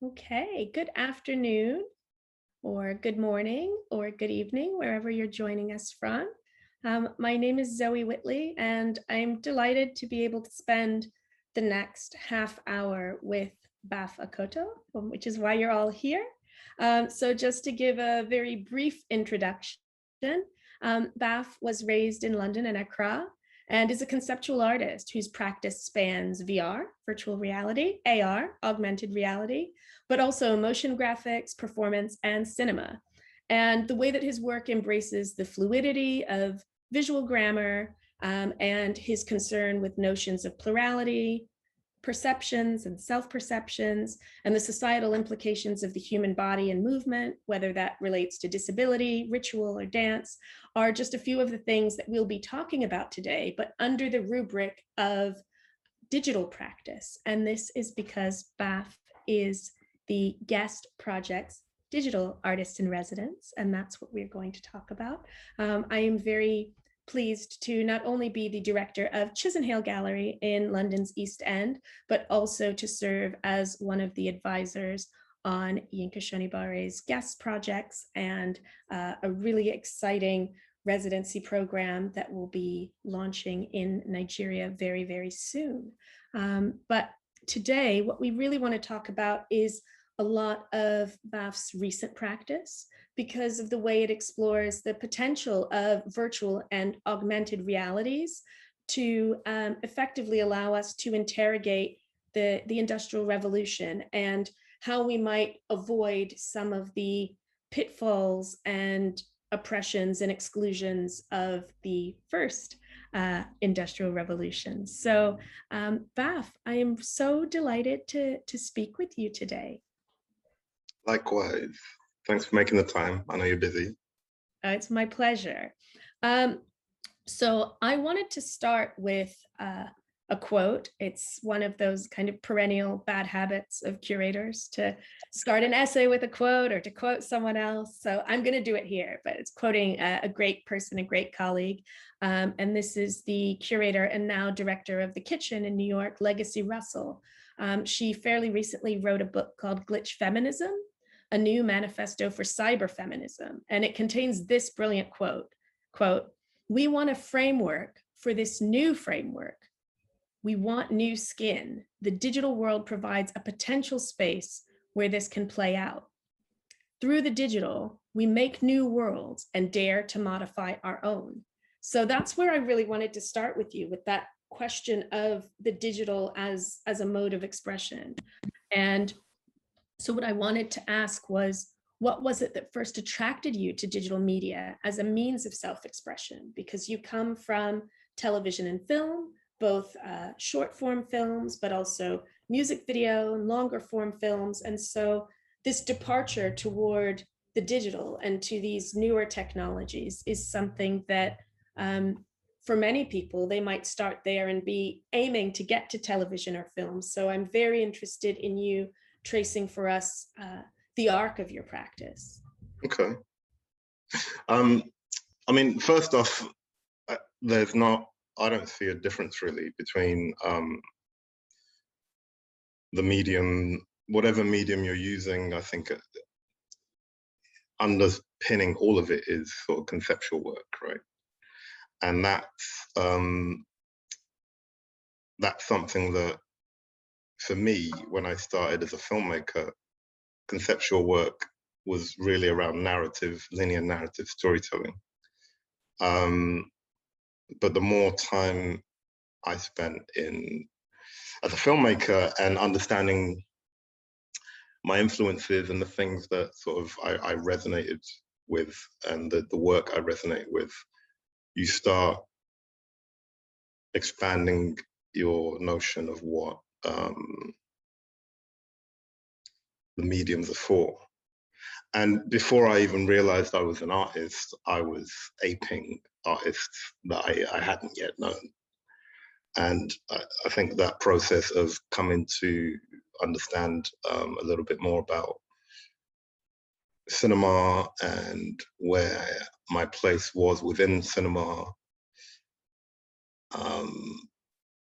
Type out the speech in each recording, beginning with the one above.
Okay, good afternoon, or good morning, or good evening, wherever you're joining us from. My name is Zoé Whitley, and I'm delighted to be able to spend the next half hour with Baff Akoto, which is why you're all here. So just to give a very brief introduction, Baff was raised in London and Accra, and is a conceptual artist whose practice spans VR, virtual reality, AR, augmented reality, but also motion graphics, performance, and cinema. And the way that his work embraces the fluidity of visual grammar and his concern with notions of plurality, perceptions and self-perceptions, and the societal implications of the human body and movement, whether that relates to disability, ritual, or dance, are just a few of the things that we'll be talking about today, but under the rubric of digital practice. And this is because Baff is the guest project's digital artist in residence, and that's what we're going to talk about. I am very pleased to not only be the director of Chisenhale Gallery in London's East End, but also to serve as one of the advisors on Yinka Shonibare's guest projects and a really exciting residency program that will be launching in Nigeria very, very soon. But today, what we really want to talk about is a lot of Baff's recent practice, because of the way it explores the potential of virtual and augmented realities to effectively allow us to interrogate the Industrial Revolution and how we might avoid some of the pitfalls and oppressions and exclusions of the first Industrial Revolution. So Baff, I am so delighted to speak with you today. Likewise. Thanks for making the time. I know you're busy. It's my pleasure. So I wanted to start with a quote. It's one of those kind of perennial bad habits of curators to start an essay with a quote or to quote someone else. So I'm going to do it here, but it's quoting a great person, a great colleague. And this is the curator and now director of the Kitchen in New York, Legacy Russell. She fairly recently wrote a book called Glitch Feminism, a new manifesto for cyberfeminism. And it contains this brilliant quote, "We want a framework for this new framework. We want new skin. The digital world provides a potential space where this can play out. Through the digital, we make new worlds and dare to modify our own." So that's where I really wanted to start with you, with that question of the digital as a mode of expression. And so what I wanted to ask was, what was it that first attracted you to digital media as a means of self-expression? Because you come from television and film, both short form films, but also music video and longer form films. And so this departure toward the digital and to these newer technologies is something that for many people, they might start there and be aiming to get to television or film. So I'm very interested in you tracing for us the arc of your practice. Okay. I mean, first off, I don't see a difference really between the medium, whatever medium you're using. I think underpinning all of it is sort of conceptual work, right? And that's something that, for me, when I started as a filmmaker, conceptual work was really around narrative, linear narrative storytelling. But the more time I spent as a filmmaker and understanding my influences and the things that sort of I resonated with and the work I resonate with, you start expanding your notion of what the mediums are for. And before I even realized I was an artist, I was aping artists that I hadn't yet known. And I think that process of coming to understand a little bit more about cinema and where my place was within cinema,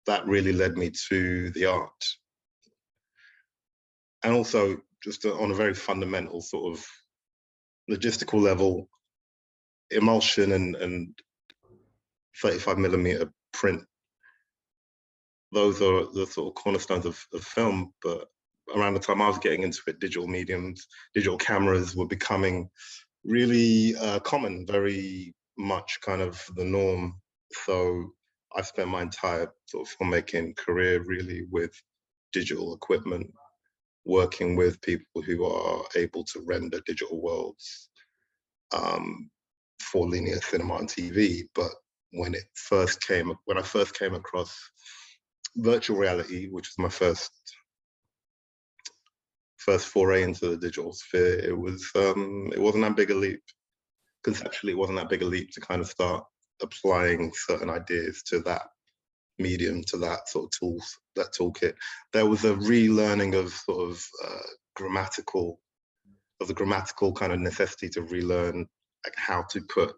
that really led me to the art. And also just on a very fundamental sort of logistical level, emulsion and 35mm print, those are the sort of cornerstones of film. But around the time I was getting into it, digital mediums, digital cameras were becoming really common, very much kind of the norm. So I spent my entire sort of filmmaking career really with digital equipment, working with people who are able to render digital worlds for linear cinema and TV. But when I first came across virtual reality, which was my first foray into the digital sphere, it wasn't that big a leap. Conceptually, it wasn't that big a leap to kind of start applying certain ideas to that medium, to that sort of tools, that toolkit. There was a relearning of sort of the grammatical kind of necessity to relearn like how to put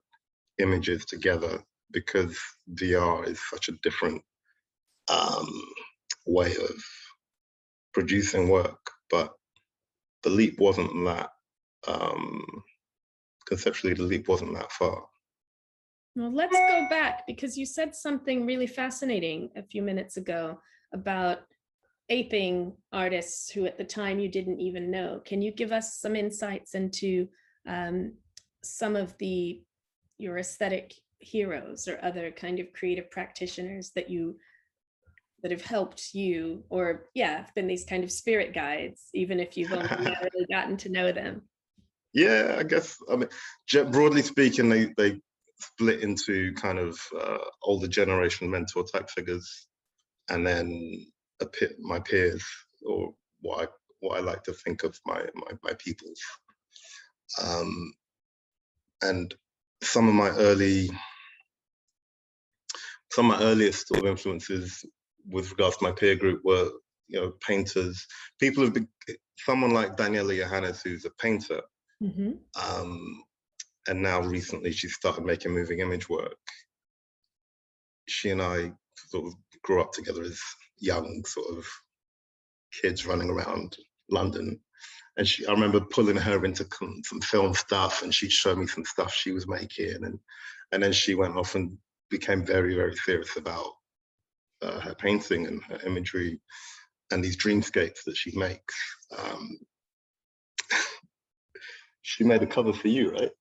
images together, because VR is such a different way of producing work. But the leap wasn't that, conceptually, the leap wasn't that far. Well, let's go back, because you said something really fascinating a few minutes ago about aping artists who at the time you didn't even know. Can you give us some insights into some of your aesthetic heroes or other kind of creative practitioners that have helped you, or been these kind of spirit guides, even if you've only really gotten to know them? Yeah, I guess, I mean, broadly speaking, they split into kind of older generation mentor type figures, and then my peers, or what I like to think of my peoples. And some of my earliest sort of influences with regards to my peer group were, painters, people who've been, someone like Daniela Johannes, who's a painter. Mm-hmm. And now recently she started making moving image work. She and I sort of grew up together as young sort of kids running around London. And I remember pulling her into some film stuff, and she'd show me some stuff she was making. And then she went off and became very, very serious about her painting and her imagery and these dreamscapes that she makes. She made a cover for you, right?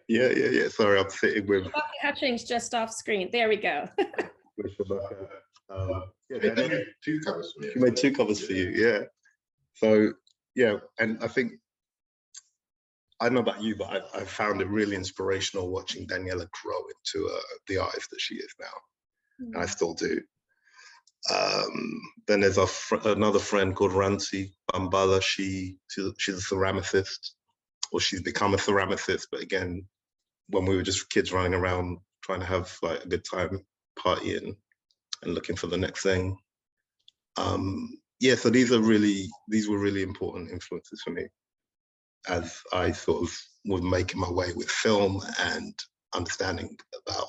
Yeah. Sorry, I'm sitting with Hutchings just off screen. There we go. with Rebecca. She made two covers for you, yeah. So yeah, and I think, I don't know about you, but I found it really inspirational watching Daniela grow into the artist that she is now, and I still do. Then there's another friend called Ranti Bambala. She's a ceramicist, or she's become a ceramicist. But again, when we were just kids running around trying to have like a good time partying and looking for the next thing. So these were really important influences for me as I sort of was making my way with film and understanding about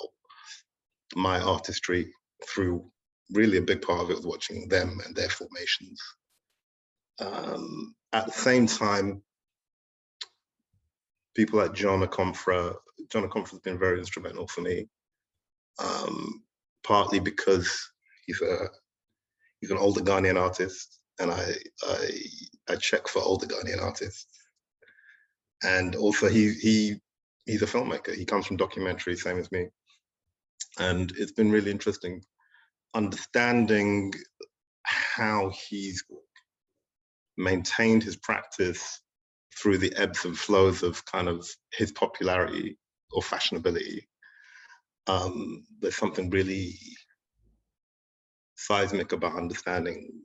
my artistry through, really a big part of it was watching them and their formations. At the same time, people like John Akomfra has been very instrumental for me, partly because he's an older Ghanaian artist, and I check for older Ghanaian artists. And also he's a filmmaker. He comes from documentary, same as me. And it's been really interesting understanding how he's maintained his practice through the ebbs and flows of kind of his popularity or fashionability. There's something really seismic about understanding,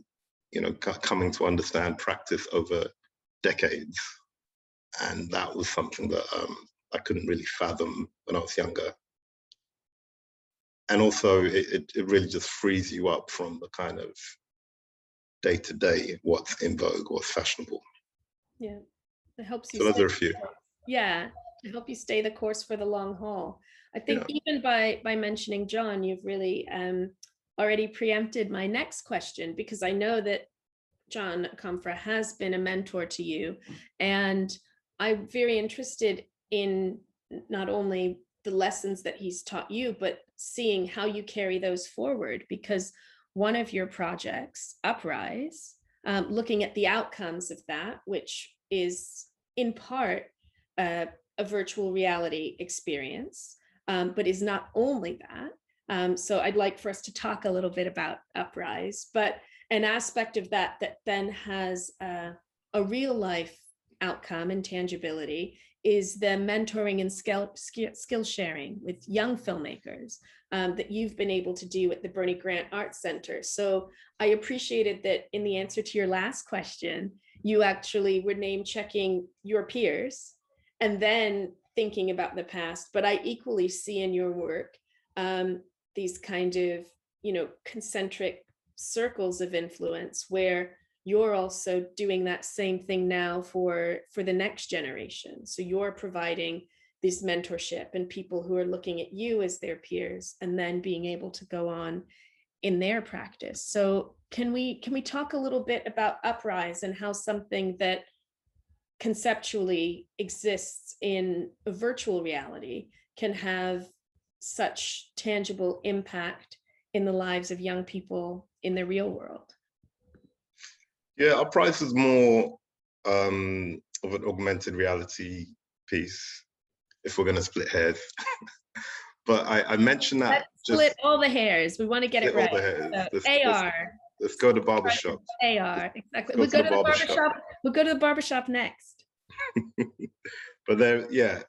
coming to understand practice over decades. And that was something that I couldn't really fathom when I was younger. And also it really just frees you up from the kind of day-to-day, what's in vogue, what's fashionable. Yeah, it helps you. So those are a few. Yeah, to help you stay the course for the long haul. I think even by mentioning John, you've really already preempted my next question, because I know that John Comfra has been a mentor to you, and I'm very interested in not only the lessons that he's taught you, but seeing how you carry those forward, because one of your projects, Uprise, looking at the outcomes of that, which is in part a virtual reality experience, but is not only that. So I'd like for us to talk a little bit about Uprise, but an aspect of that that then has a real life outcome and tangibility is the mentoring and skill sharing with young filmmakers that you've been able to do at the Bernie Grant Arts Center. So I appreciated that in the answer to your last question, you actually were name checking your peers and then thinking about the past. But I equally see in your work these kind of, concentric circles of influence where you're also doing that same thing now for the next generation. So you're providing this mentorship and people who are looking at you as their peers and then being able to go on in their practice. So can we talk a little bit about Uprise and how something that conceptually exists in a virtual reality can have such tangible impact in the lives of young people in the real world? Yeah, Uprise is more of an augmented reality piece, if we're going to split hairs. But I mentioned that. Let's split all the hairs. We want to get it right. So, AR. Let's go to barbershop. AR, exactly. We'll go to the barbershop. We'll go to the barbershop next. But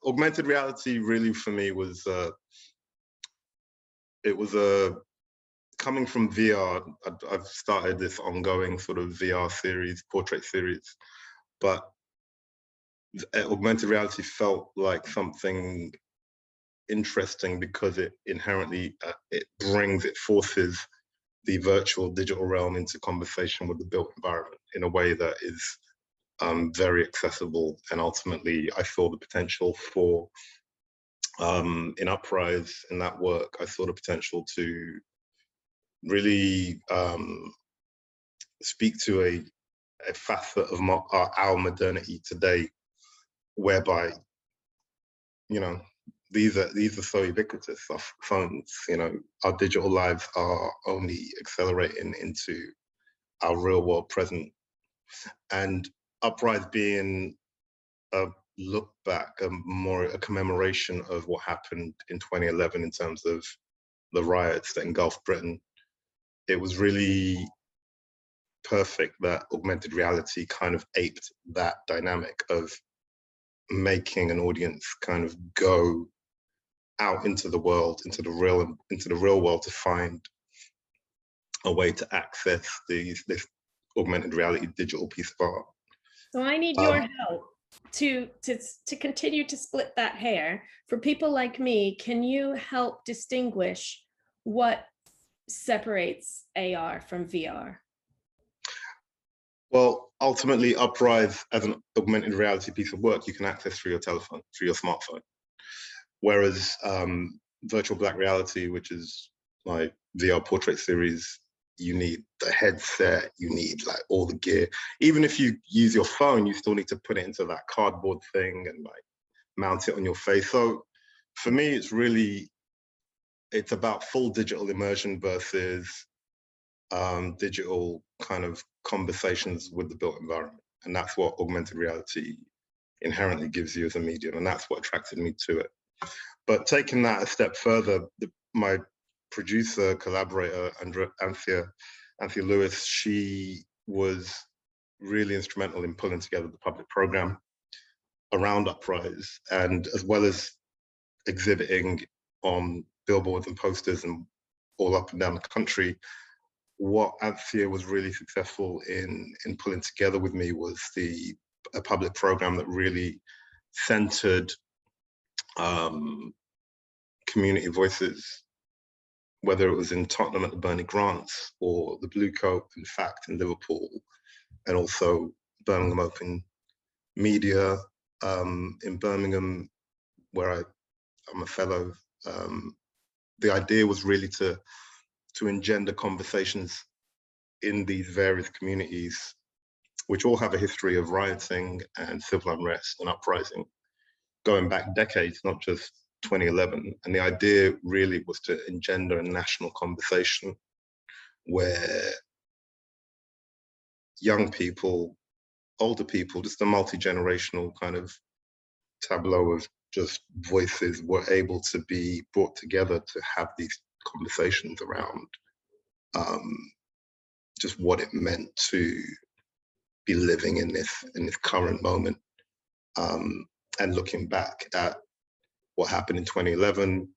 augmented reality really for me was coming from VR. I've started this ongoing sort of VR series, portrait series, but augmented reality felt like something interesting because it inherently it forces the virtual digital realm into conversation with the built environment in a way that is very accessible. And ultimately, I saw the potential for in Uprise, in that work, I saw the potential to really speak to a facet of our modernity today, whereby, these are so ubiquitous. Our phones, our digital lives are only accelerating into our real world present. And Uprise being a look back, a commemoration of what happened in 2011 in terms of the riots that engulfed Britain, it was really perfect that augmented reality kind of aped that dynamic of making an audience kind of go out into the world, into the real world, to find a way to access this augmented reality digital piece of art. So I need your help to continue to split that hair. For people like me, can you help distinguish what separates AR from VR? Well, ultimately, Uprise as an augmented reality piece of work you can access through your telephone, through your smartphone. Whereas virtual black reality, which is my VR portrait series, you need the headset, you need like all the gear. Even if you use your phone, you still need to put it into that cardboard thing and like mount it on your face. So for me, it's about full digital immersion versus digital kind of conversations with the built environment. And that's what augmented reality inherently gives you as a medium. And that's what attracted me to it. But taking that a step further, my producer, collaborator, Anthea Lewis, she was really instrumental in pulling together the public program around Uprise, and as well as exhibiting on billboards and posters and all up and down the country. What Anthea was really successful in pulling together with me was a public program that really centered community voices, whether it was in Tottenham at the Bernie Grants or the Blue Coat, in fact, in Liverpool, and also Birmingham Open Media in Birmingham, where I'm a fellow. The idea was really to engender conversations in these various communities which all have a history of rioting and civil unrest and uprising, going back decades, not just 2011. And the idea really was to engender a national conversation where young people, older people, just a multi-generational kind of tableau of just voices were able to be brought together to have these conversations around just what it meant to be living in this current moment, and looking back at what happened in 2011,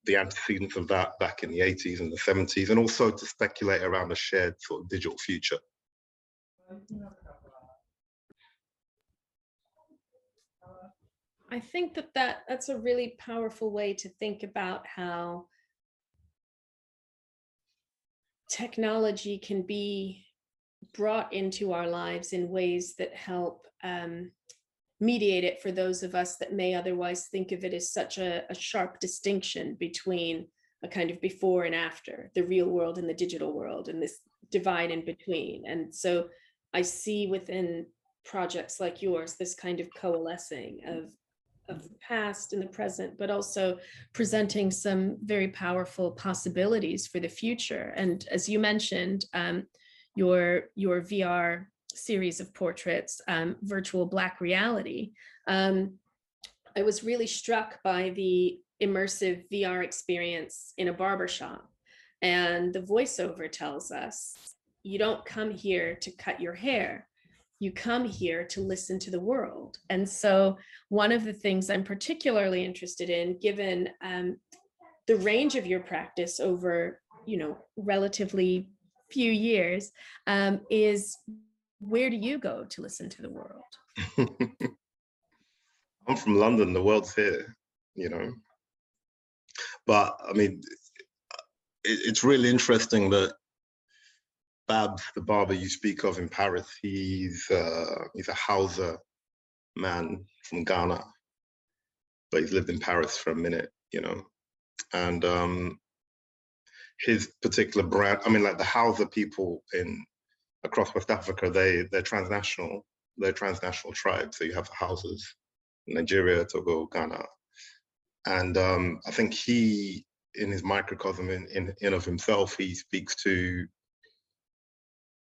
the antecedents of that back in the 80s and the 70s, and also to speculate around a shared sort of digital future. I think that's a really powerful way to think about how technology can be brought into our lives in ways that help mediate it for those of us that may otherwise think of it as such a sharp distinction between a kind of before and after, the real world and the digital world, and this divide in between. And so I see within projects like yours this kind of coalescing of the past and the present, but also presenting some very powerful possibilities for the future. And as you mentioned, your VR series of portraits, virtual Black reality, I was really struck by the immersive VR experience in a barbershop. And the voiceover tells us, you don't come here to cut your hair. You come here to listen to the world. And so one of the things I'm particularly interested in, given the range of your practice over, relatively few years, is where do you go to listen to the world? I'm from London, the world's here, But I mean, it's really interesting that Babs, the barber you speak of in Paris, he's a Hausa man from Ghana, but he's lived in Paris for a minute, and his particular brand, I mean, like the Hausa people across West Africa, they're transnational tribes. So you have the Hausas in Nigeria, Togo, Ghana, and I think he, in his microcosm in of himself, he speaks to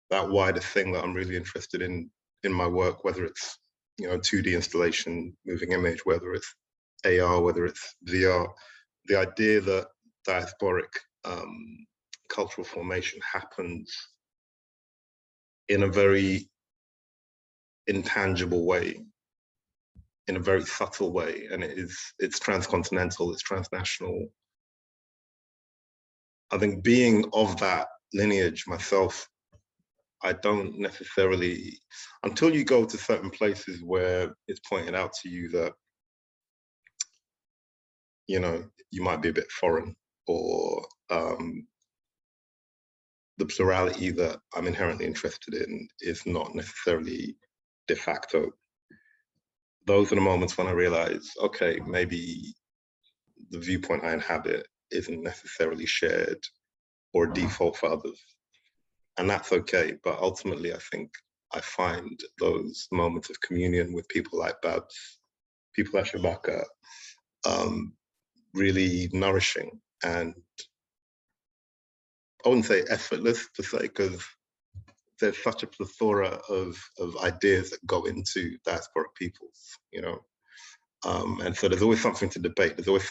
that wider thing that I'm really interested in my work, whether it's 2D installation, moving image, whether it's AR, whether it's VR. The idea that diasporic cultural formation happens in a very intangible way, in a very subtle way, and it's transcontinental, it's transnational. I think being of that lineage myself, I don't necessarily, until you go to certain places where it's pointed out to you that, you might be a bit foreign, or the plurality that I'm inherently interested in is not necessarily de facto. Those are the moments when I realize, okay, maybe the viewpoint I inhabit isn't necessarily shared or default for others. And that's okay. But ultimately, I think I find those moments of communion with people like Babs, people like Shabaka, really nourishing. And I wouldn't say effortless per se, because there's such a plethora of ideas that go into diasporic peoples, and so there's always something to debate. There's always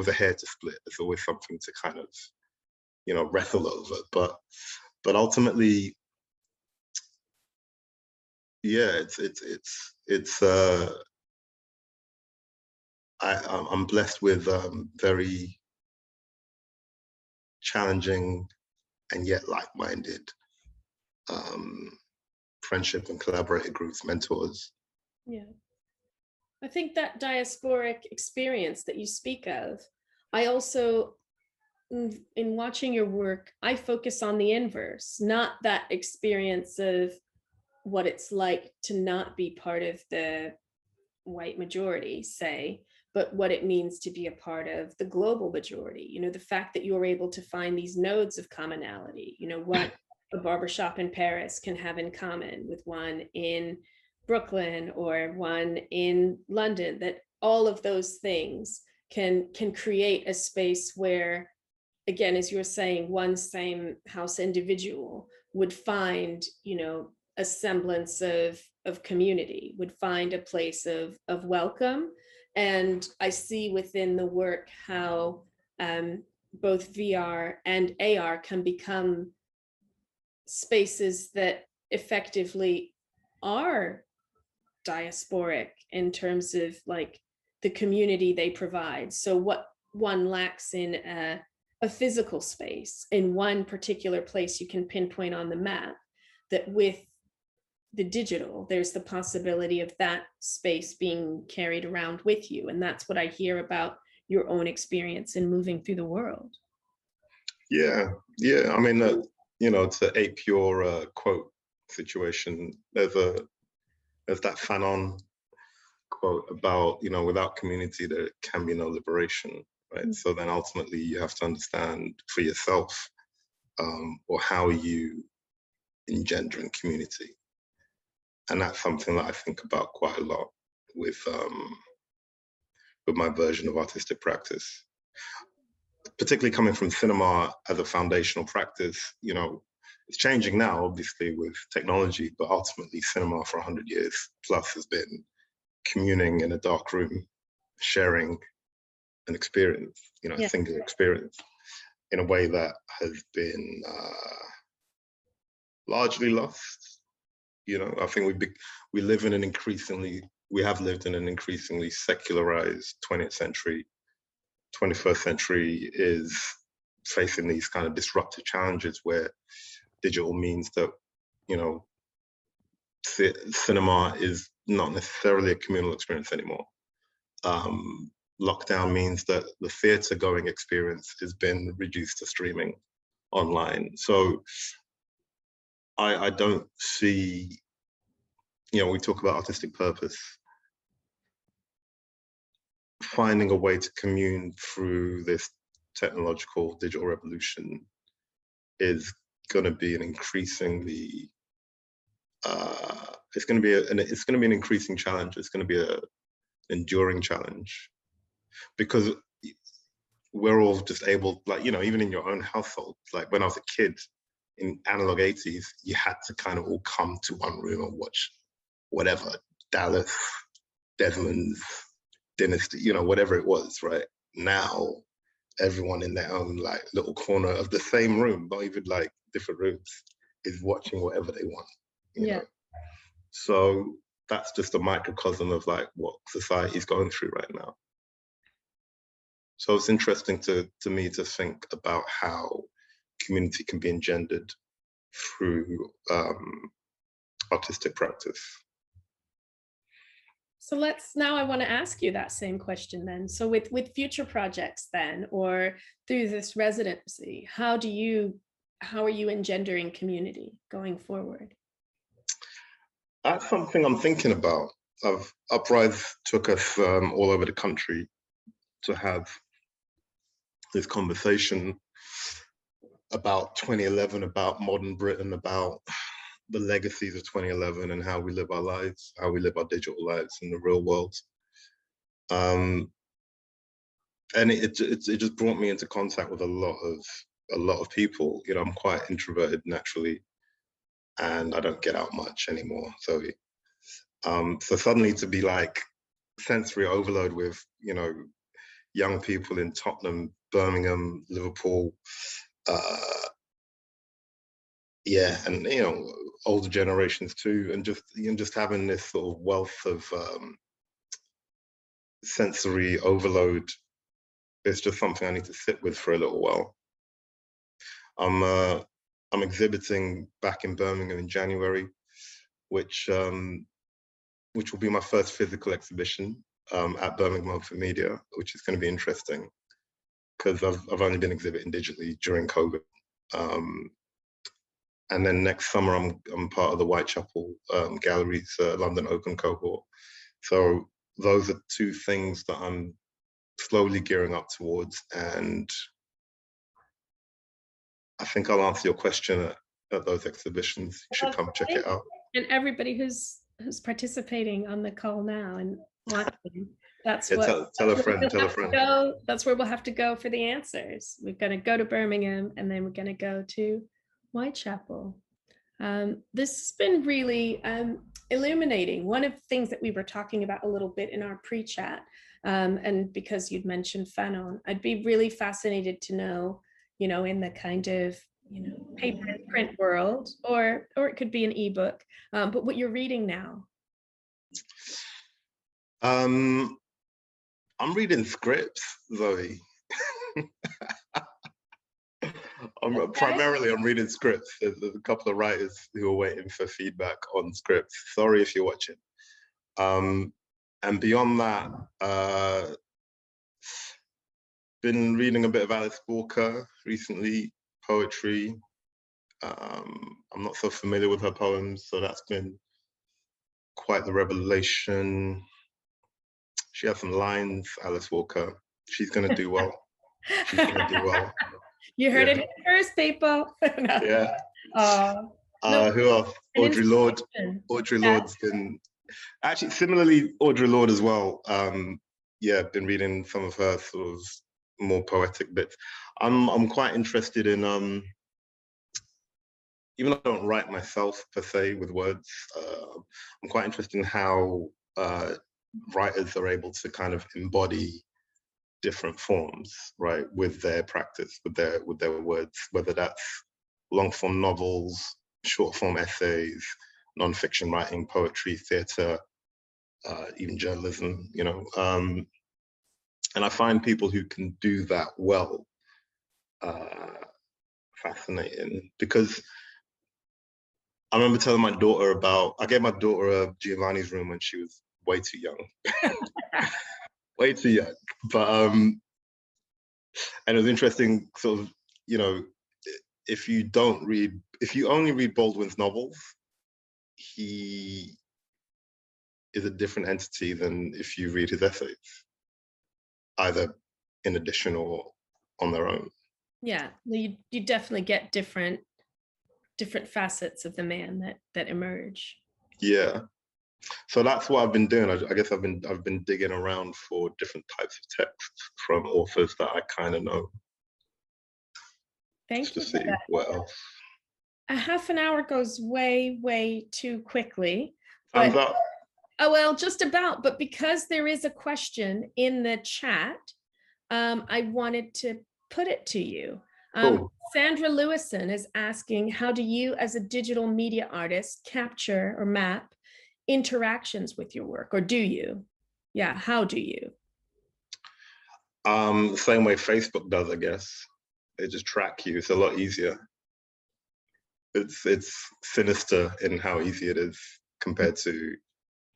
a hair to split. There's always something to kind of, wrestle over. But ultimately, yeah, I'm blessed with very challenging and yet like-minded friendship and collaborator groups, mentors. Yeah. I think that diasporic experience that you speak of, I also, in watching your work, I focus on the inverse, not that experience of what it's like to not be part of the white majority, say, but what it means to be a part of the global majority. The fact that you're able to find these nodes of commonality, what a barbershop in Paris can have in common with one in Brooklyn or one in London, that all of those things can create a space where, again, as you were saying, one same house individual would find, a semblance of community, would find a place of welcome. And I see within the work how both VR and AR can become spaces that effectively are diasporic in terms of like the community they provide. So what one lacks in a physical space in one particular place you can pinpoint on the map, that with the digital, there's the possibility of that space being carried around with you. And that's what I hear about your own experience in moving through the world. Yeah, yeah. I mean, to ape your quote situation, there's that Fanon quote about, without community, there can be no liberation, right? Mm-hmm. So then ultimately you have to understand for yourself, or how you engender in community. And that's something that I think about quite a lot with my version of artistic practice. Particularly coming from cinema as a foundational practice, it's changing now, obviously, with technology, but ultimately cinema for 100 years plus has been communing in a dark room, sharing an experience, a singular experience, in a way that has been largely lost. I think we have lived in an increasingly secularized 20th century. 21st century is facing these kind of disruptive challenges where digital means that, cinema is not necessarily a communal experience anymore. Lockdown means that the theatre going experience has been reduced to streaming online. So I don't see, we talk about artistic purpose. Finding a way to commune through this technological digital revolution is going to be an increasingly it's going to be an increasing challenge. It's going to be an enduring challenge, because we're all just able, like, even in your own household, like when I was a kid in analog 80s, you had to kind of all come to one room and watch whatever, Dallas, Desmond's, Dynasty, whatever it was, right? Now, everyone in their own like little corner of the same room, not even like different rooms, is watching whatever they want. You know? So that's just a microcosm of like what society is going through right now. So it's interesting to me to think about how community can be engendered through artistic practice. So I want to ask you that same question then. So with future projects then, or through this residency, how are you engendering community going forward? That's something I'm thinking about. Uprise took us all over the country to have this conversation about 2011, about modern Britain, about the legacies of 2011 and how we live our lives, how we live our digital lives in the real world. And it just brought me into contact with a lot of people. I'm quite introverted naturally, and I don't get out much anymore. So suddenly to be like sensory overload with, young people in Tottenham, Birmingham, Liverpool, and older generations too, and just having this sort of wealth of sensory overload is just something I need to sit with for a little while. I'm exhibiting back in Birmingham in January, which will be my first physical exhibition at Birmingham Open Media, which is going to be interesting because I've only been exhibiting digitally during COVID. And then next summer, I'm part of the Whitechapel Gallery's London Open cohort. So those are two things that I'm slowly gearing up towards. And I think I'll answer your question at those exhibitions. You should come check it out. And everybody who's participating on the call now and watching, that's Yeah, what tell a that's where friend, we'll tell a have to friend. go. That's where we'll have to go for the answers. We're going to go to Birmingham, and then we're going to go to Whitechapel. This has been really illuminating. One of the things that we were talking about a little bit in our pre-chat, and because you'd mentioned Fanon, I'd be really fascinated to know, in the kind of, paper and print world, or it could be an ebook, but what you're reading now. I'm reading scripts, Zoe. Primarily, I'm reading scripts. There's a couple of writers who are waiting for feedback on scripts. Sorry if you're watching. And beyond that, been reading a bit of Alice Walker recently, poetry. I'm not so familiar with her poems, so that's been quite the revelation. She has some lines, Alice Walker. She's gonna do well. She's gonna do well. You heard it first, people. No. Yeah. No, who else? Audre Lorde. Audre Lorde's been actually similarly Audre Lorde as well. Yeah, been reading some of her sort of more poetic bits. I'm quite interested in even though I don't write myself per se with words, I'm quite interested in how writers are able to kind of embody different forms, right, with their practice, with their words, whether that's long form novels, short form essays, non-fiction writing, poetry, theatre, even journalism, and I find people who can do that well fascinating, because I remember telling my daughter I gave my daughter a Giovanni's room when she was way too young. Way too young. But and it was interesting, sort of, if you only read Baldwin's novels, he is a different entity than if you read his essays, either in addition or on their own. Yeah, you definitely get different facets of the man that emerge. Yeah. So that's what I've been doing. I guess I've been digging around for different types of texts from authors that I kind of know. Thank you to see what else. A half an hour goes way too quickly. Time's up. Oh, well, just about. But because there is a question in the chat, I wanted to put it to you. Cool. Sandra Lewison is asking, how do you as a digital media artist capture or map interactions with your work, or do you? Yeah, how do you? Same way Facebook does, I guess. They just track you. It's a lot easier. It's sinister in how easy it is compared to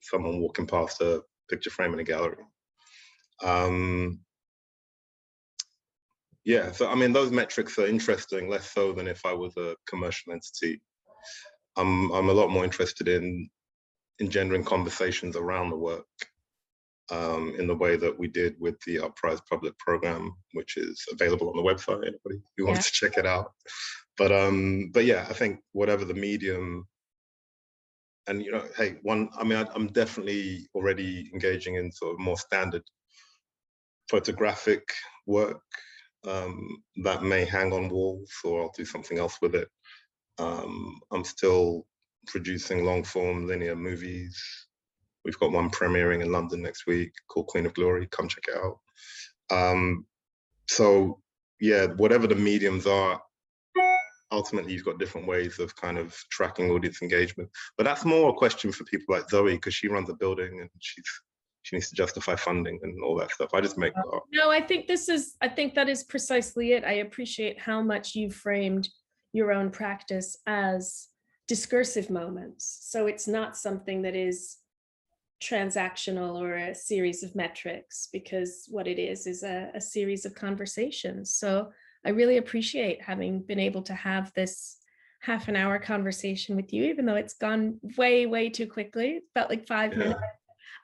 someone walking past a picture frame in a gallery. Yeah, so I mean, those metrics are interesting, less so than if I was a commercial entity. I'm a lot more interested in engendering conversations around the work in the way that we did with the Uprise Public program, which is available on the website, anybody who wants to check it out. But yeah, I think whatever the medium, and hey, I'm definitely already engaging in sort of more standard photographic work that may hang on walls, or I'll do something else with it. I'm still producing long form linear movies. We've got one premiering in London next week called Queen of Glory. Come check it out. So yeah, whatever the mediums are, ultimately you've got different ways of kind of tracking audience engagement. But that's more a question for people like Zoe, because she runs a building and she needs to justify funding and all that stuff. I just make art. No, I think that is precisely it. I appreciate how much you framed your own practice as discursive moments. So it's not something that is transactional or a series of metrics, because what it is a series of conversations. So I really appreciate having been able to have this half an hour conversation with you, even though it's gone way too quickly. It felt like 5 minutes.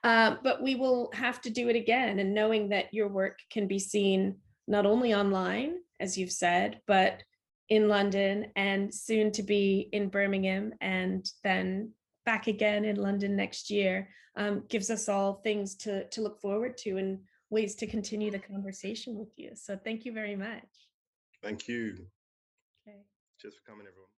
But we will have to do it again, and knowing that your work can be seen not only online, as you've said, but in London and soon to be in Birmingham and then back again in London next year, gives us all things to look forward to and ways to continue the conversation with you. So thank you very much. Thank you. Okay. Cheers for coming, everyone.